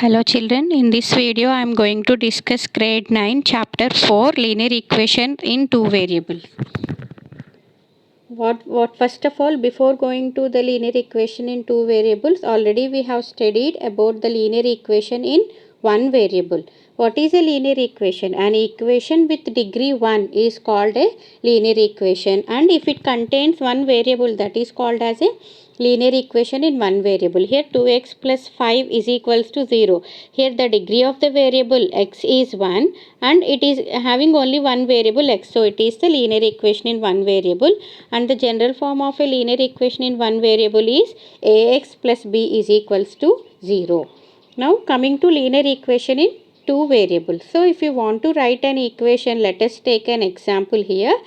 Hello children, in this video I am going to discuss grade 9 chapter 4 linear equation in two variables. What first of all, before going to the linear equation in two variables, already we have studied about the linear equation in one variable. What is a linear equation? An equation with degree 1 is called a linear equation, and if it contains one variable, that is called as a linear equation in one variable. Here 2x plus 5 is equals to 0. Here the degree of the variable x is 1 and it is having only one variable x. So it is the linear equation in one variable, and the general form of a linear equation in one variable is ax plus b is equals to 0. Now coming to linear equation in two variables. So if you want to write an equation, let us take an example here.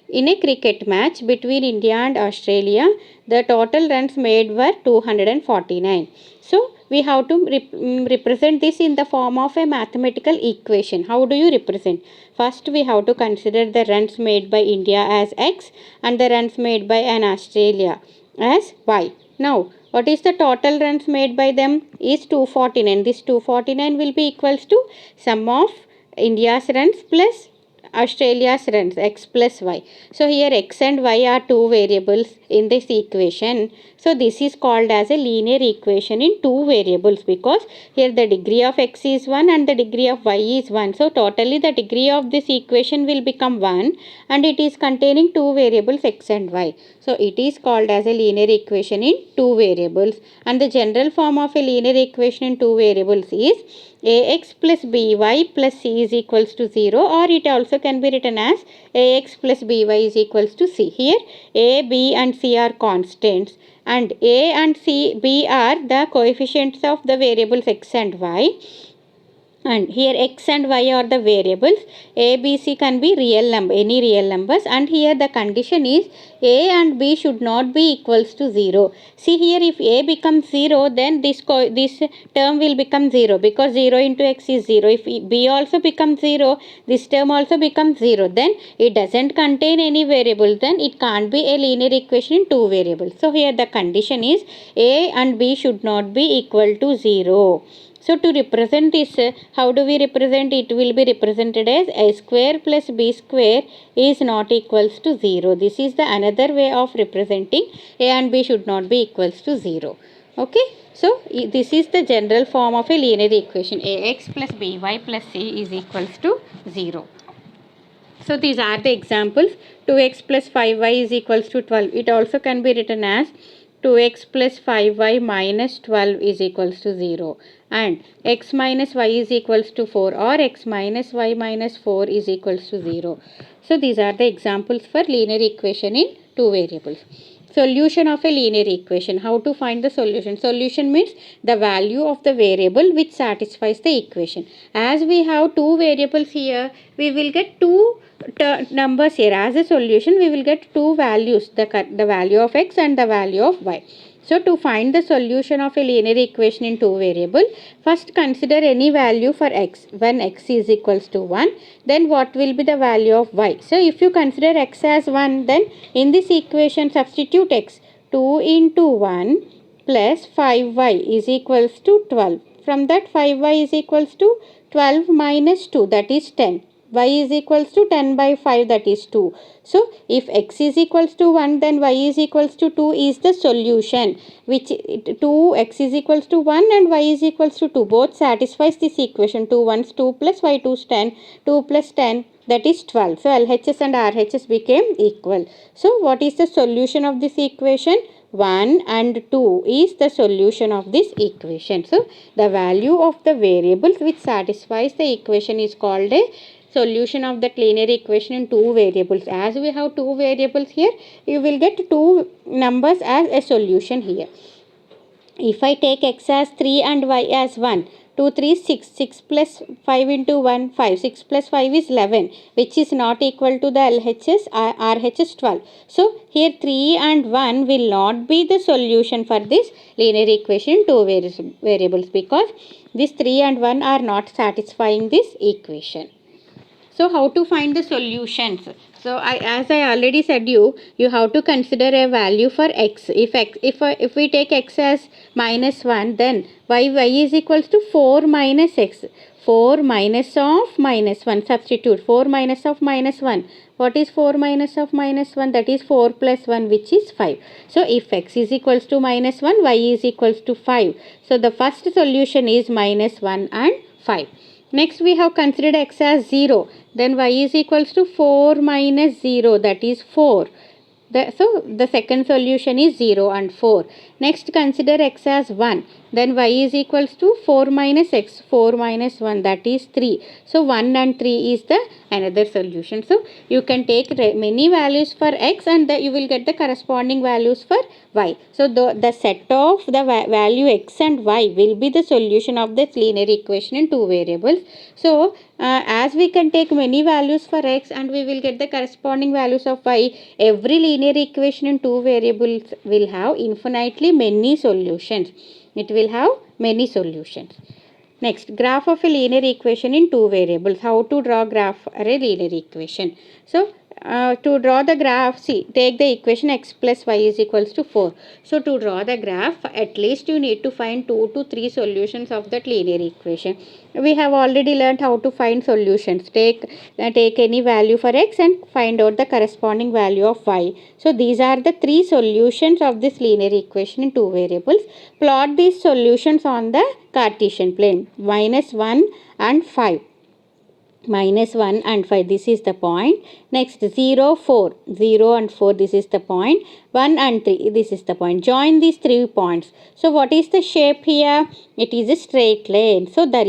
In a cricket match between India and Australia, the total runs made were 249. So we have to represent this in the form of a mathematical equation. How do you represent? First we have to consider the runs made by India as x and the runs made by an Australia as y. Now what is the total runs made by them is 249. This 249 will be equals to sum of India's runs plus Australia's runs, x plus y. So here x and y are two variables in this equation. So this is called as a linear equation in two variables, because here the degree of x is 1 and the degree of y is 1. So totally the degree of this equation will become 1, and it is containing two variables x and y. So it is called as a linear equation in two variables, and the general form of a linear equation in two variables is ax plus by plus c is equals to 0, or it also can be written as ax plus by is equals to c. Here a, b and c are constants, and a and c, b are the coefficients of the variables x and y. And here x and y are the variables. A, B, C can be real number, any real numbers, and here the condition is a and b should not be equals to 0. See here, if a becomes 0, then this term will become 0, because 0 into x is 0. If b also becomes 0, this term also becomes 0. Then it doesn't contain any variable. Then it can't be a linear equation in two variables. So here the condition is a and b should not be equal to 0. So to represent this, how do we represent? It will be represented as a square plus b square is not equals to 0. This is the another way of representing a and b should not be equals to 0. Okay. So this is the general form of a linear equation. Ax plus by plus c is equals to 0. So these are the examples. 2x plus 5y is equals to 12. It also can be written as 2x plus 5y minus 12 is equals to 0, and x minus y is equals to 4, or x minus y minus 4 is equals to 0. So these are the examples for linear equation in two variables. Solution of a linear equation. How to find the solution? Solution means the value of the variable which satisfies the equation. As we have two variables here, we will get two numbers here. As a solution, we will get two values, the value of x and the value of y. So to find the solution of a linear equation in two variable, first consider any value for x. When x is equals to 1, then what will be the value of y? So if you consider x as 1, then in this equation substitute x. 2 into 1 plus 5y is equals to 12. From that 5y is equals to 12 minus 2, that is 10. Y is equals to 10 by 5, that is 2. So if x is equals to 1, then y is equals to 2 is the solution, which 2x is equals to 1 and y is equals to 2. Both satisfies this equation. 2 1's 2 plus y 2's 10. 2 plus 10, that is 12. So LHS and RHS became equal. So what is the solution of this equation? 1 and 2 is the solution of this equation. So the value of the variables which satisfies the equation is called a solution of that linear equation in two variables. As we have two variables here, you will get two numbers as a solution here. If I take x as 3 and y as 1, 2, 3, 6. 6 plus 5 into 1, 5. 6 plus 5 is 11, which is not equal to the LHS, RHS 12. So, here 3 and 1 will not be the solution for this linear equation in two variables, because these 3 and 1 are not satisfying this equation. So how to find the solutions? So as I already said you have to consider a value for x. If we take x as -1, then y is equals to 4 minus x. 4 minus of -1. Substitute 4 minus of -1. What is 4 minus of -1? That is 4 plus 1, which is 5. So if x is equals to -1, y is equals to 5. So the first solution is -1 and 5. Next we have considered x as 0. Then y is equals to 4 minus 0, that is 4. So the second solution is 0 and 4. Next consider x as 1. Then y is equals to 4 minus x. 4 minus 1, that is 3. So 1 and 3 is the another solution. So you can take many values for x and you will get the corresponding values for y. So the set of the value x and y will be the solution of this linear equation in two variables. So as we can take many values for x and we will get the corresponding values of y, every linear equation in two variables will have infinitely many solutions. It will have many solutions. Next, graph of a linear equation in two variables. How to draw graph for a linear equation? So to draw the graph, see, take the equation x plus y is equals to 4. So to draw the graph, at least you need to find 2 to 3 solutions of that linear equation. We have already learned how to find solutions. Take any value for x and find out the corresponding value of y. So these are the 3 solutions of this linear equation in two variables. Plot these solutions on the Cartesian plane. -1 and 5. -1 and 5, this is the point. Next 0, 4. 0 and 4, this is the point. 1 and 3, this is the point. Join these 3 points. So what is the shape here? It is a straight line. So the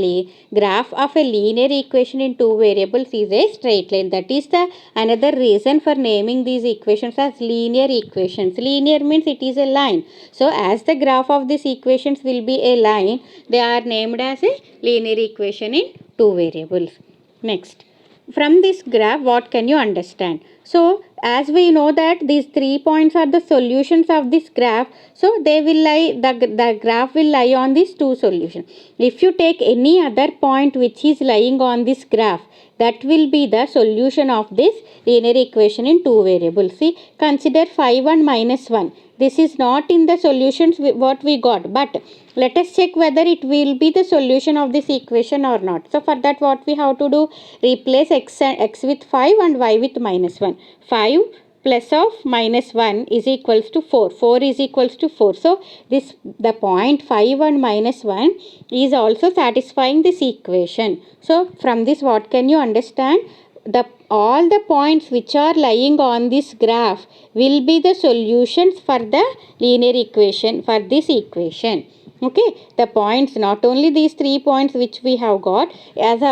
graph of a linear equation in two variables is a straight line. That is the another reason for naming these equations as linear equations. Linear means it is a line. So as the graph of these equations will be a line, they are named as a linear equation in two variables. Next, from this graph, what can you understand? So, as we know that these 3 points are the solutions of this graph, so they will lie, the graph will lie on these two solutions. If you take any other point which is lying on this graph, that will be the solution of this linear equation in two variables. See, consider 5 and -1. This is not in the solutions what we got, but let us check whether it will be the solution of this equation or not. So for that, what we have to do? Replace x with 5 and y with -1. 5 plus of -1 is equals to 4. 4 is equals to 4. So the point 5 and -1 is also satisfying this equation. So from this, what can you understand? All the points which are lying on this graph will be the solutions for the linear equation, for this equation. Okay, the points, not only these 3 points which we have got, as I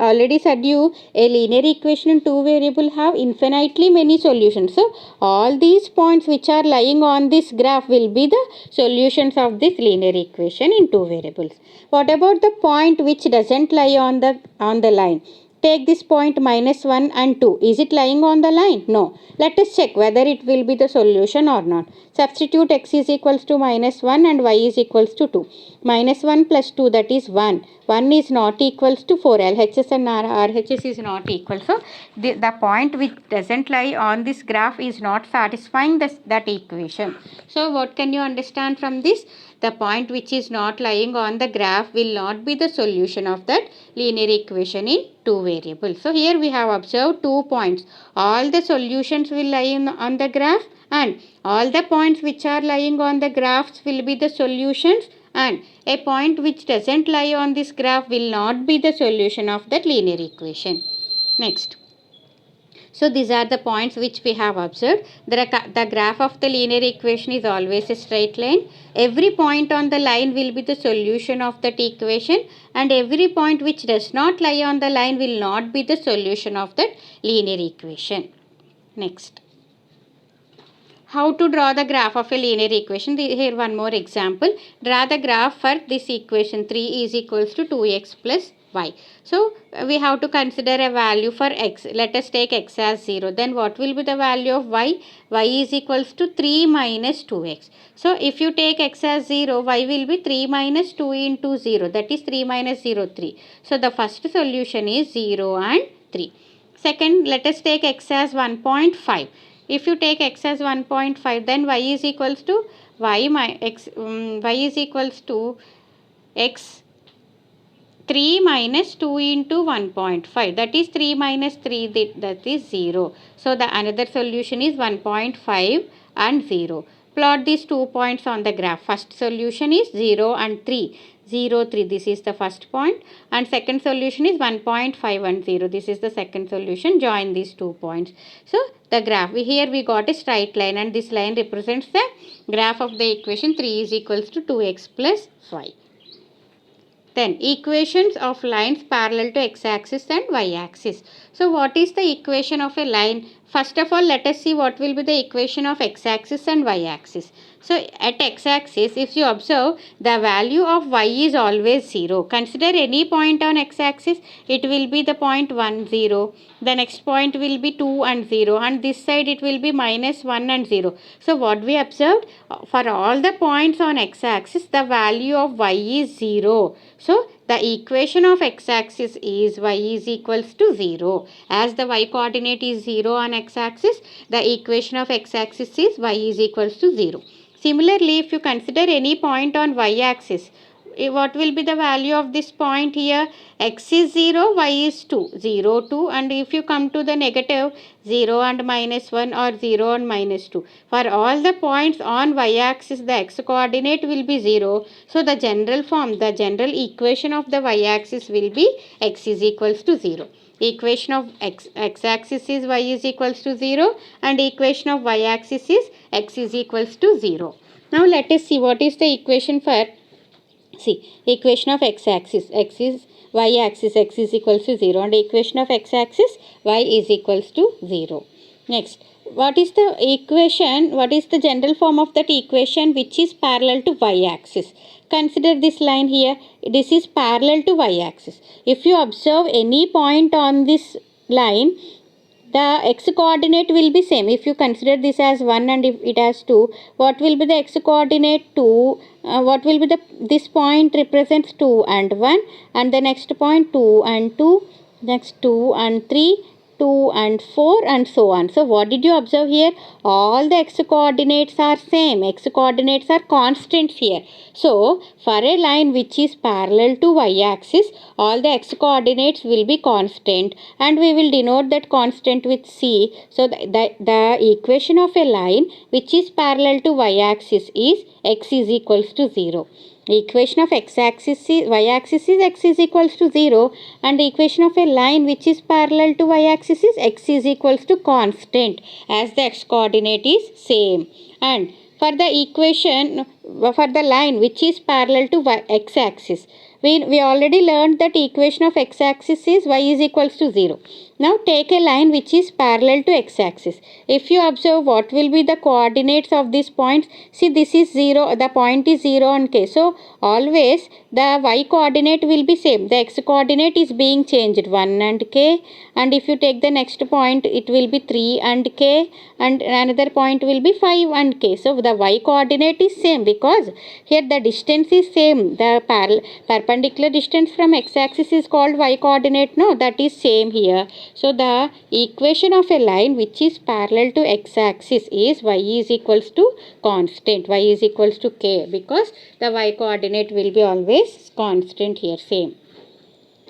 already said you, a linear equation in two variable have infinitely many solutions. So all these points which are lying on this graph will be the solutions of this linear equation in two variables. What about the point which doesn't lie on the line? Take this point -1 and 2. Is it lying on the line? No. Let us check whether it will be the solution or not. Substitute x is equals to -1 and y is equals to 2. -1 plus 2, that is 1. 1 is not equals to 4. LHS and RHS is not equal. So the point which doesn't lie on this graph is not satisfying that equation. So what can you understand from this? The point which is not lying on the graph will not be the solution of that linear equation in two variables. So here we have observed 2 points. All the solutions will lie on the graph, and all the points which are lying on the graphs will be the solutions, and a point which doesn't lie on this graph will not be the solution of that linear equation. Next. So these are the points which we have observed. The graph of the linear equation is always a straight line. Every point on the line will be the solution of that equation, and every point which does not lie on the line will not be the solution of that linear equation. Next. How to draw the graph of a linear equation? Here one more example. Draw the graph for this equation 3 is equals to 2x plus y. So we have to consider a value for x. Let us take x as 0. Then what will be the value of y? Y is equals to 3 minus 2x. So if you take x as 0, y will be 3 minus 2 into 0. That is 3 minus 0, 3. So the first solution is 0 and 3. Second, let us take x as 1.5. If you take x as 1.5, then y is equals to y is equals to x 3 minus 2 into 1.5, that is 3 minus 3, that is 0. So the another solution is 1.5 and 0. Plot these 2 points on the graph. First solution is 0 and 3. 0, 3, this is the first point, and second solution is 1.5 and 0. This is the second solution. Join these 2 points. So the graph, here we got a straight line, and this line represents the graph of the equation 3 is equals to 2x plus 5. Then equations of lines parallel to x-axis and y-axis. So what is the equation of a line? First of all, let us see what will be the equation of x-axis and y-axis. So at x-axis, if you observe, the value of y is always 0. Consider any point on x-axis, it will be the point 1, 0. The next point will be 2 and 0. And this side it will be minus 1 and 0. So what we observed, for all the points on x-axis, the value of y is 0. So the equation of x-axis is y is equals to 0. As the y coordinate is 0 on x-axis, the equation of x-axis is y is equals to 0. Similarly, if you consider any point on y-axis, what will be the value of this point here? X is 0, y is 2, 0, 2, and if you come to the negative, 0 and minus 1 or 0 and minus 2. For all the points on y-axis, the x coordinate will be 0. So the general form, the general equation of the y-axis will be x is equals to 0. Equation of x-axis is y is equals to 0, and equation of y-axis is x is equals to 0. Now let us see what is the equation for, equation of x-axis, y-axis, x is equals to 0, and equation of x-axis, y is equals to 0. Next, what is the equation, what is the general form of that equation which is parallel to y-axis? Consider this line here, this is parallel to y-axis. If you observe any point on this line, the x coordinate will be same. If you consider this as 1 and if it has 2, what will be the x coordinate? 2. What will be the, this point represents 2 and 1, and the next point 2 and 2, next 2 and 3, 2 and 4, and so on. So what did you observe here? All the x coordinates are same. X coordinates are constants here. So for a line which is parallel to y-axis, all the x coordinates will be constant, and we will denote that constant with c. So the equation of a line which is parallel to y-axis is x is equals to 0. Equation of x-axis is, y-axis is x is equals to 0, and the equation of a line which is parallel to y-axis is x is equals to constant, as the x coordinate is same. And for the equation, for the line which is parallel to x-axis, we already learned that equation of x-axis is y is equals to 0. Now take a line which is parallel to x-axis. If you observe what will be the coordinates of these points, see this is 0, the point is 0 and k. So always the y coordinate will be same. The x coordinate is being changed 1 and k, and if you take the next point it will be 3 and k, and another point will be 5 and k. So the y coordinate is same because here the distance is same. The perpendicular distance from x-axis is called y coordinate. No, that is same here. So the equation of a line which is parallel to x-axis is y is equals to constant, y is equals to k, because the y coordinate will be always constant here, same.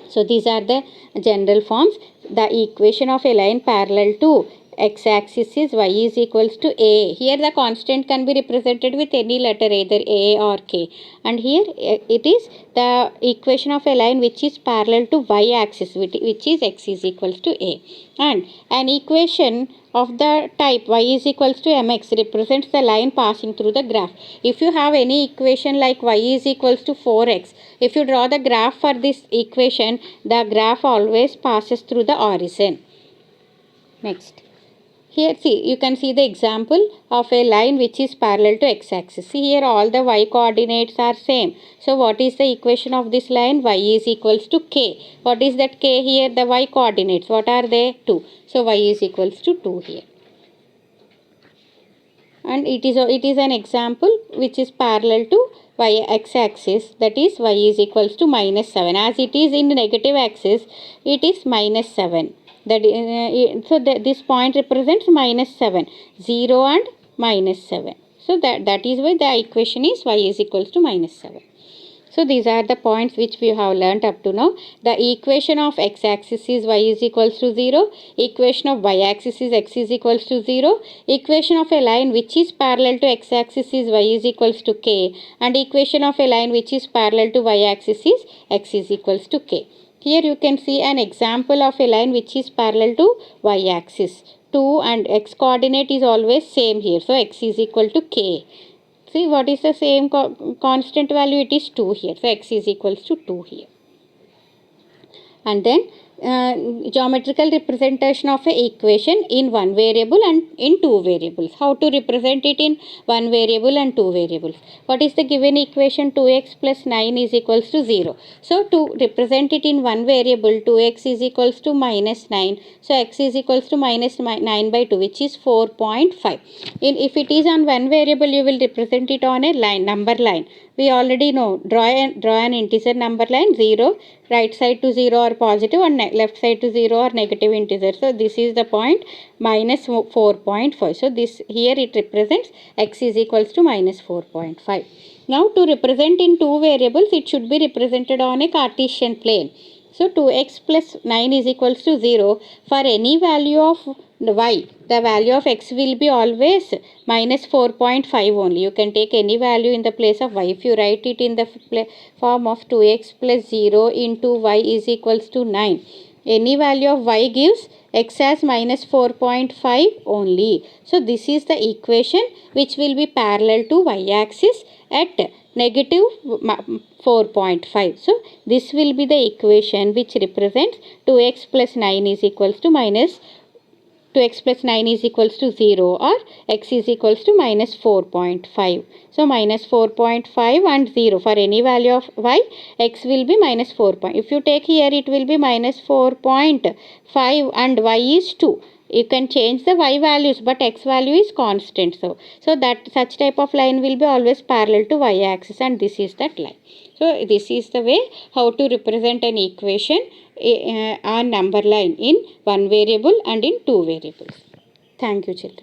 So these are the general forms. The equation of a line parallel to x-axis is y is equals to a. Here the constant can be represented with any letter, either a or k. And here it is the equation of a line which is parallel to y-axis, which is x is equals to a. And an equation of the type y is equals to mx represents the line passing through the graph. If you have any equation like y is equals to 4x, if you draw the graph for this equation, the graph always passes through the origin. Next. Here you can see the example of a line which is parallel to x-axis. See here all the y coordinates are same. So what is the equation of this line? Y is equals to k. What is that k here? The y coordinates. What are they? 2. So y is equals to 2 here. And it is an example which is parallel to x-axis, that is y is equals to minus 7. As it is in the negative axis, it is minus 7. This point represents -7, 0 and -7. So that is why the equation is y is equals to -7. So these are the points which we have learnt up to now. The equation of x-axis is y is equals to 0. Equation of y-axis is x is equals to 0. Equation of a line which is parallel to x-axis is y is equals to k. And equation of a line which is parallel to y-axis is x is equals to k. Here you can see an example of a line which is parallel to y-axis. 2 and x coordinate is always same here. So x is equal to k. See what is the same constant value? It is 2 here. So x is equals to 2 here. And then geometrical representation of a equation in one variable and in two variables. How to represent it in one variable and two variables? What is the given equation? 2x plus 9 is equals to 0. So to represent it in one variable, 2x is equals to -9. So x is equals to -9 by 2, which is 4.5. If it is on one variable, you will represent it on a line, number line. We already know, draw an integer number line, 0, right side to 0 or positive, and left side to 0 or negative integer. So this is the point -4.5. So this here it represents x is equals to -4.5. Now to represent in two variables, it should be represented on a Cartesian plane. So 2x plus 9 is equals to 0. For any value of y, the value of x will be always -4.5 only. You can take any value in the place of y. If you write it in the form of 2x plus 0 into y is equals to 9. Any value of y gives x as -4.5 only. So this is the equation which will be parallel to y-axis at -4.5. So this will be the equation which represents 2x plus 9 is equals to 2x plus 9 is equals to 0, or x is equals to -4.5. So -4.5 and 0. For any value of y, x will be -4. If you take here, it will be -4.5 and y is 2. You can change the y values, but x value is constant. So that such type of line will be always parallel to y-axis, and this is that line. So this is the way how to represent an equation on number line in one variable and in two variables. Thank you, children.